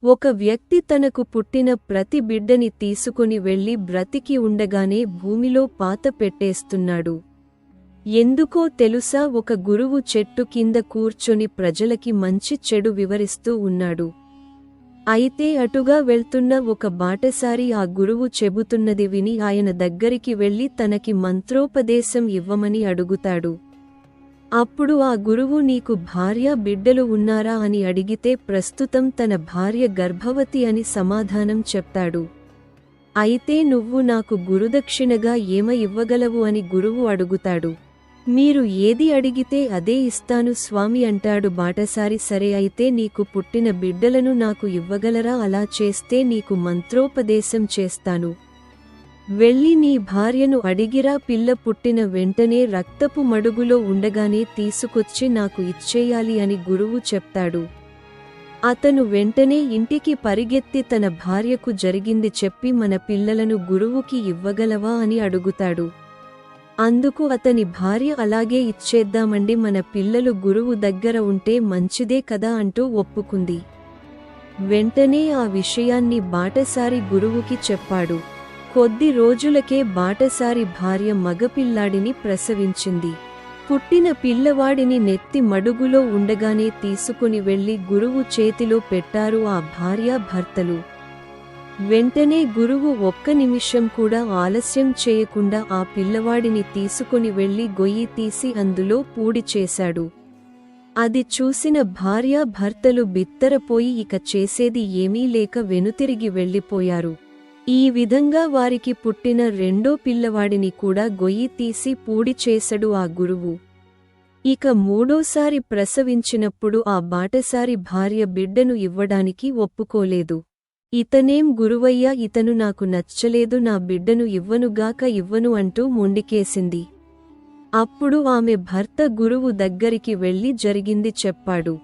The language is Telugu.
ఒక వ్యక్తి తనకు పుట్టిన ప్రతి బిడ్డని తీసుకుని వెళ్లి బ్రతికి ఉండగానే భూమిలో పాత పెట్టేస్తున్నాడు. ఎందుకో తెలుసా? ఒక గురువు చెట్టు కింద కూర్చొని ప్రజలకి మంచి చెడు వివరిస్తూ ఉన్నాడు. అయితే అటుగా వెళ్తున్న ఒక బాటసారి ఆ గురువు చెబుతున్నది విని ఆయన దగ్గరికి వెళ్లి తనకి మంత్రోపదేశం ఇవ్వమని అడుగుతాడు. అప్పుడు ఆ గురువు నీకు భార్య బిడ్డలు ఉన్నారా అని అడిగితే ప్రస్తుతం తన భార్య గర్భవతి అని సమాధానం చెప్తాడు. అయితే నువ్వు నాకు గురుదక్షిణగా ఏమ ఇవ్వగలవు అని గురువు అడుగుతాడు. మీరు ఏది అడిగితే అదే ఇస్తాను స్వామి అంటాడు బాటసారి. సరే అయితే నీకు పుట్టిన బిడ్డలను నాకు ఇవ్వగలరా? అలా చేస్తే నీకు మంత్రోపదేశం చేస్తాను. వెళ్ళి నీ భార్యను అడిగిరా. పిల్ల పుట్టిన వెంటనే రక్తపు మడుగులో ఉండగానే తీసుకొచ్చి నాకు ఇచ్చేయాలి అని గురువు చెప్తాడు. అతను వెంటనే ఇంటికి పరిగెత్తి తన భార్యకు జరిగింది చెప్పి మన పిల్లలను గురువుకి ఇవ్వగలవా అని అడుగుతాడు. అందుకు అతని భార్య అలాగే ఇచ్చేద్దామండి, మన పిల్లలు గురువు దగ్గర ఉంటే మంచిదే కదా అంటూ ఒప్పుకుంది. వెంటనే ఆ విషయాన్ని బాటసారి గురువుకి చెప్పాడు. కొద్ది రోజులకే బాటసారి భార్య మగపిల్లాడిని ప్రసవించింది. పుట్టిన పిల్లవాడిని నెత్తి మడుగులో ఉండగానే తీసుకుని వెళ్లి గురువు చేతిలో పెట్టారు ఆ భార్యాభర్తలు. వెంటనే గురువు ఒక్క నిమిషం కూడా ఆలస్యం చేయకుండా ఆ పిల్లవాడిని తీసుకుని వెళ్లి గొయ్యి తీసి అందులో పూడి చేశాడు. అది చూసిన భార్యాభర్తలు బిత్తరపోయి ఇక చేసేది ఏమీ లేక వెనుతిరిగి వెళ్లిపోయారు. ఈ విధంగా వారికి పుట్టిన రెండో పిల్లవాడిని కూడా గొయ్యి తీసి పూడి చేసడు ఆ గురువు. ఇక మూడోసారి ప్రసవించినప్పుడు ఆ బాటసారి భార్య బిడ్డను ఇవ్వడానికి ఒప్పుకోలేదు. ఇతనేం గురువయ్యా, ఇతను నాకు నచ్చలేదు, నా బిడ్డను ఇవ్వను అంటూ మొండికేసింది. అప్పుడు ఆమె భర్త గురువు దగ్గరికి వెళ్లి జరిగింది చెప్పాడు.